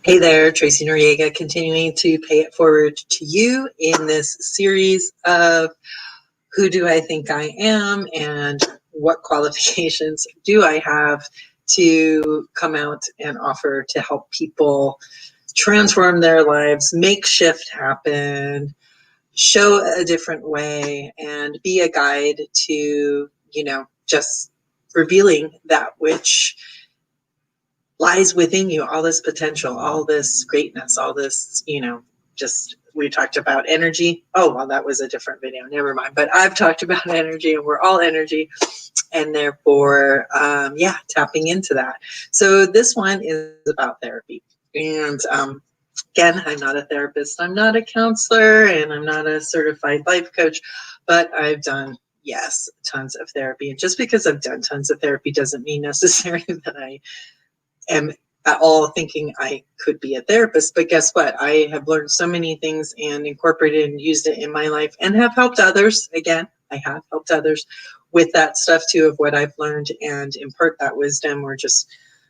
Hey there, Tracy Noriega, continuing to pay it forward to you in this series of who do I think I am and what qualifications do I have to come out and offer to help people transform their lives, make shift happen, show a different way, and be a guide to, just revealing that which lies within you, all this potential, all this greatness, all this, just we talked about energy. Oh, well, that was a different video. Never mind. But I've talked about energy, and we're all energy. And therefore, tapping into that. So this one is about therapy. And again, I'm not a therapist. I'm not a counselor, and I'm not a certified life coach. But I've done, yes, tons of therapy. And just because I've done tons of therapy doesn't mean necessarily that I am at all thinking I could be a therapist. But guess what? I have learned so many things and incorporated and used it in my life and have helped others. Again, I have helped others with that stuff too, of what I've learned, and impart that wisdom, or just,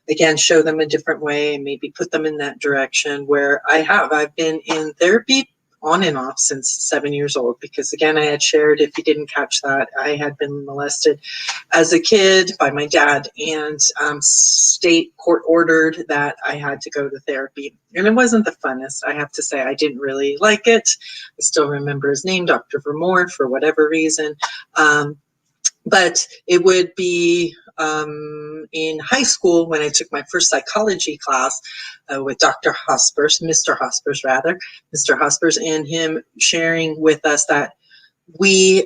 again, show them a different way and maybe put them in that direction where I've been in therapy on and off since 7 years old, because again, I had shared, if you didn't catch that, I had been molested as a kid by my dad, and state court ordered that I had to go to therapy. And it wasn't the funnest, I have to say. I didn't really like it. I still remember his name, Dr. Vermore, for whatever reason. But it would be in high school when I took my first psychology class with Dr. Hospers, Mr. Hospers rather, Mr. Hospers, and him sharing with us that we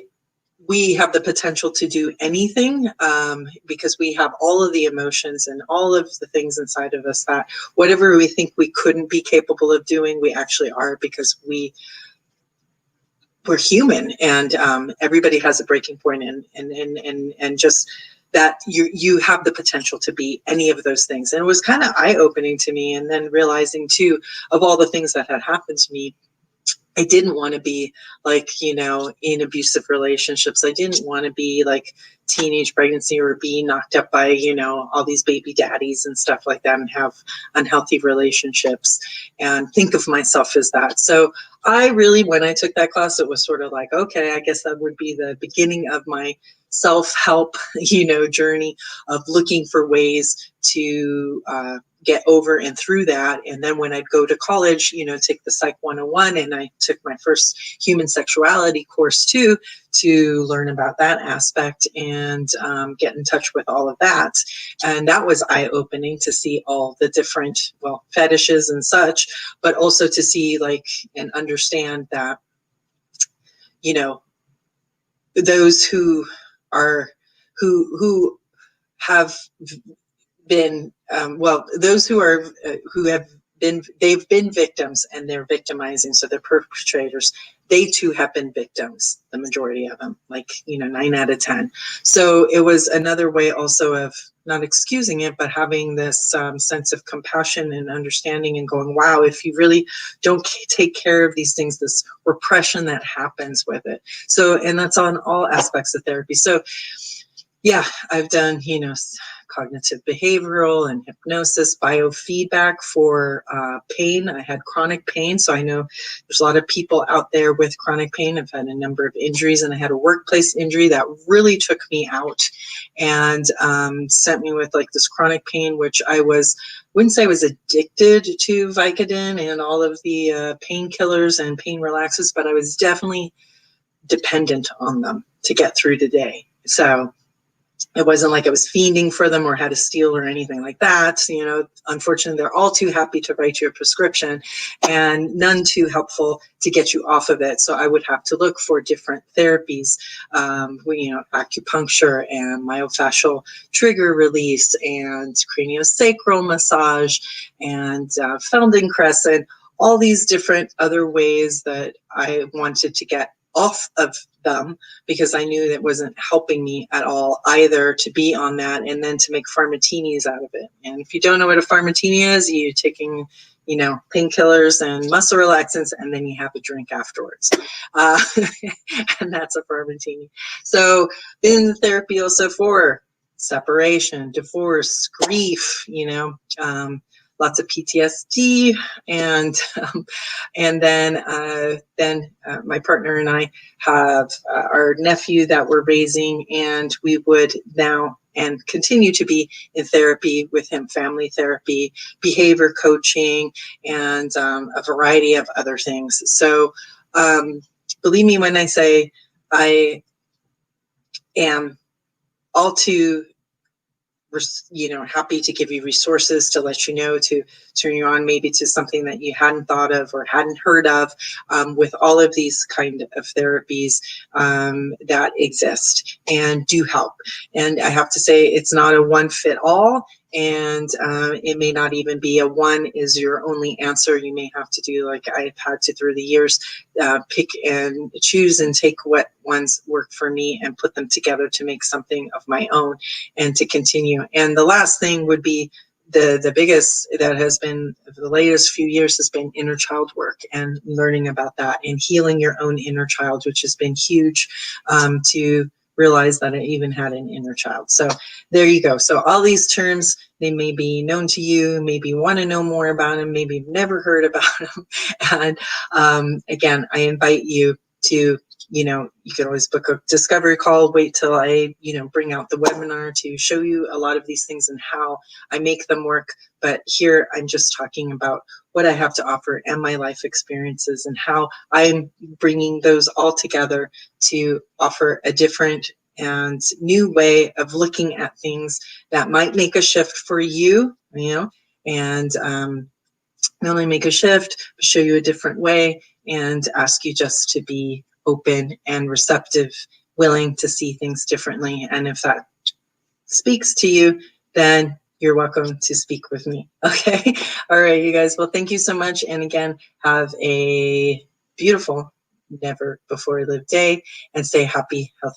have the potential to do anything, because we have all of the emotions and all of the things inside of us that whatever we think we couldn't be capable of doing, we actually are, because we're human, and everybody has a breaking point, and just that you have the potential to be any of those things. And it was kind of eye-opening to me, and then realizing too, of all the things that had happened to me, I didn't want to be like, in abusive relationships. I didn't want to be like teenage pregnancy, or be knocked up by, all these baby daddies and stuff like that, and have unhealthy relationships and think of myself as that. So I really, when I took that class, it was sort of like, okay, I guess that would be the beginning of my self-help, journey of looking for ways to get over and through that. And then when I'd go to college, take the Psych 101, and I took my first human sexuality course too, to learn about that aspect and get in touch with all of that. And that was eye-opening to see all the different, fetishes and such, but also to see and understand that, those who are, who have been those who are they've been victims, and they're victimizing, so they're perpetrators, they too have been victims, the majority of them, 9 out of 10. So it was another way also of not excusing it, but having this sense of compassion and understanding, and going, wow, if you really don't take care of these things, this repression that happens with it. So, and that's on all aspects of therapy. So yeah, I've done, cognitive behavioral and hypnosis, biofeedback for pain. I had chronic pain, so I know there's a lot of people out there with chronic pain. I've had a number of injuries, and I had a workplace injury that really took me out and sent me with this chronic pain, which wouldn't say I was addicted to Vicodin and all of the painkillers and pain relaxers, but I was definitely dependent on them to get through the day. So it wasn't like I was fiending for them or had to steal or anything like that. Unfortunately, they're all too happy to write you a prescription, and none too helpful to get you off of it. So I would have to look for different therapies, acupuncture and myofascial trigger release and craniosacral massage and Feldenkrais, and all these different other ways that I wanted to get off of them, because I knew that wasn't helping me at all either to be on that, and then to make pharmatinis out of it. And if you don't know what a pharmatini is, you're taking, painkillers and muscle relaxants, and then you have a drink afterwards. And that's a pharmatini. So in therapy also for separation, divorce, grief, lots of PTSD, and then my partner and I have our nephew that we're raising, and we would now and continue to be in therapy with him, family therapy, behavior coaching, and a variety of other things. So believe me when I say I am all too happy to give you resources to let you know, to turn you on maybe to something that you hadn't thought of or hadn't heard of, with all of these kind of therapies that exist and do help. And I have to say, it's not a one fit all, and it may not even be a one is your only answer. You may have to do, like I've had to through the years, pick and choose and take what ones work for me and put them together to make something of my own and to continue. And the last thing would be the biggest that has been the latest few years has been inner child work and learning about that and healing your own inner child, which has been huge, to realize that I even had an inner child. So there you go. So all these terms, they may be known to you, maybe want to know more about them, maybe you've never heard about them. And again, I invite you to, you can always book a discovery call, wait till I, bring out the webinar to show you a lot of these things and how I make them work. But here I'm just talking about what I have to offer and my life experiences and how I'm bringing those all together to offer a different and new way of looking at things that might make a shift for you, and not only make a shift, but show you a different way and ask you just to be open and receptive, willing to see things differently. And if that speaks to you, then you're welcome to speak with me. Okay. All right, you guys. Well, thank you so much. And again, have a beautiful, never before lived day, and stay happy, healthy.